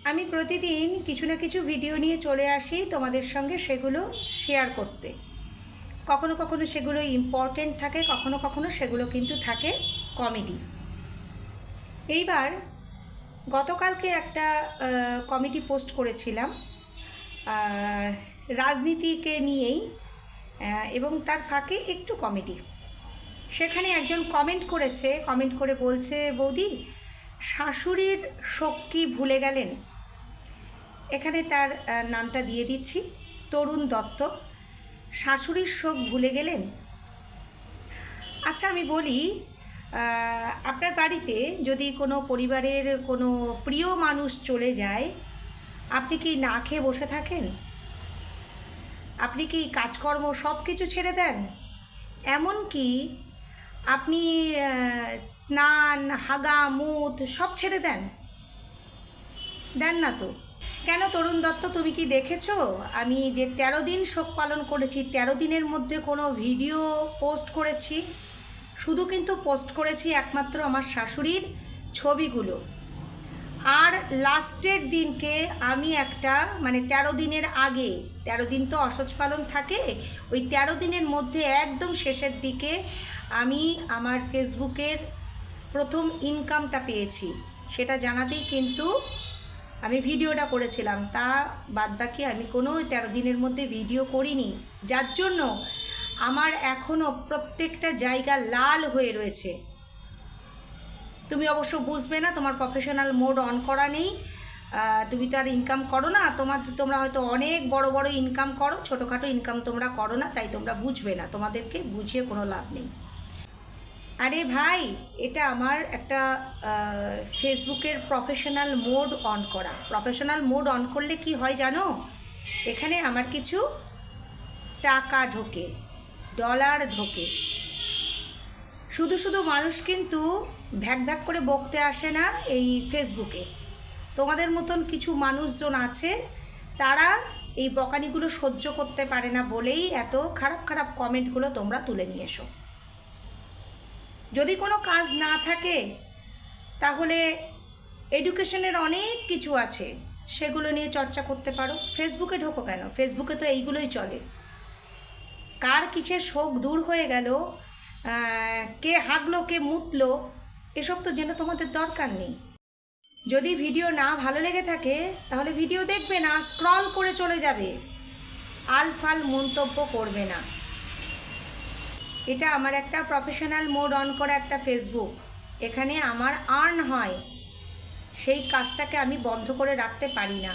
আমি প্রতিদিন কিছু না কিছু ভিডিও নিয়ে চলে আসি তোমাদের সঙ্গে সেগুলো শেয়ার করতে। কখনো কখনো সেগুলো ইম্পর্টেন্ট থাকে, কখনো কখনো সেগুলো কিন্তু থাকে কমেডি। এইবার গতকালকে একটা কমেডি পোস্ট করেছিলাম রাজনীতিকে নিয়েই, এবং তার ফাঁকে একটু কমেডি। সেখানে একজন কমেন্ট করে বলছে, বৌদি শাশুড়ির শোক কি ভুলে গেলেন? এখানে তার নামটা দিয়ে দিচ্ছি, তরুণ দত্ত। শাশুড়ির শোক ভুলে গেলেন? আচ্ছা, আমি বলি, আপনার বাড়িতে যদি কোনো পরিবারের কোনো প্রিয় মানুষ চলে যায়, আপনি কি না খেয়ে বসে থাকেন? আপনি কি কাজকর্ম সব কিছু ছেড়ে দেন? এমনকি আপনি স্নান, হাগা মুত সব ছেড়ে দেন? দেন না তো। কেন তরুণ দত্ত, তুমি কি দেখেছো আমি যে 13 দিন শোক পালন করেছি, 13 দিনের মধ্যে কোনো ভিডিও পোস্ট করেছি? শুধু কিন্তু পোস্ট করেছি একমাত্র আমার শাশুড়ির ছবিগুলো। আর লাস্টের দিনকে আমি একটা 13 দিনের আগে, 13 দিন তো অসহ্য পালন থাকে, ওই 13 দিনের মধ্যে একদম শেষের দিকে আমি আমার ফেসবুকের প্রথম ইনকামটা পেয়েছি, সেটা জানাতেই কিন্তু আমি ভিডিওটা করেছিলাম। তা বাদবাকি আমি কোনো 13 দিনের মধ্যে ভিডিও করিনি, যার জন্য আমার এখনও প্রত্যেকটা জায়গা লাল হয়ে রয়েছে। তুমি অবশ্য বুঝবে না, তোমার প্রফেশনাল মোড অন করা নেই, তুমি তো আর ইনকাম করো না। তোমরা হয়তো অনেক বড় বড় ইনকাম করো, ছোটোখাটো ইনকাম তোমরা করো না, তাই তোমরা বুঝবে না, তোমাদেরকে বুঝিয়ে কোনো লাভ নেই। আরে ভাই, এটা আমার একটা ফেসবুকের প্রফেশনাল মোড অন করা। প্রফেশনাল মোড অন করলে কি হয় জানো? এখানে আমার কিছু টাকা ঢোকে, ডলার ঢোকে। শুধু শুধু মানুষ কিন্তু ভ্যাক ভ্যাক করে বকতে আসে না এই ফেসবুকে। তোমাদের মতন কিছু মানুষজন আছে, তারা এই বকানিগুলো সহ্য করতে পারে না বলেই এত খারাপ খারাপ কমেন্টগুলো তোমরা তুলে নিয়ে এসো। যদি কোনো কাজ না থাকে তাহলে এডুকেশনের অনেক কিছু আছে, সেগুলো নিয়ে চর্চা করতে পারো। ফেসবুকে ঢোকো কেন? ফেসবুকে তো এইগুলোই চলে। কার কিসের শোক দূর হয়ে গেল, কে হাগলো কে মুতলো, এসব তো জেনে তোমাদের দরকার নেই। যদি ভিডিও না ভালো লেগে থাকে তাহলে ভিডিও দেখবে না, স্ক্রল করে চলে যাবে, আলফাল মন্তব্য করবে না। এটা আমার একটা প্রফেশনাল মোড অন করা একটা ফেসবুক, এখানে আমার আর্ন হয়, সেই কাজটাকে আমি বন্ধ করে রাখতে পারি না।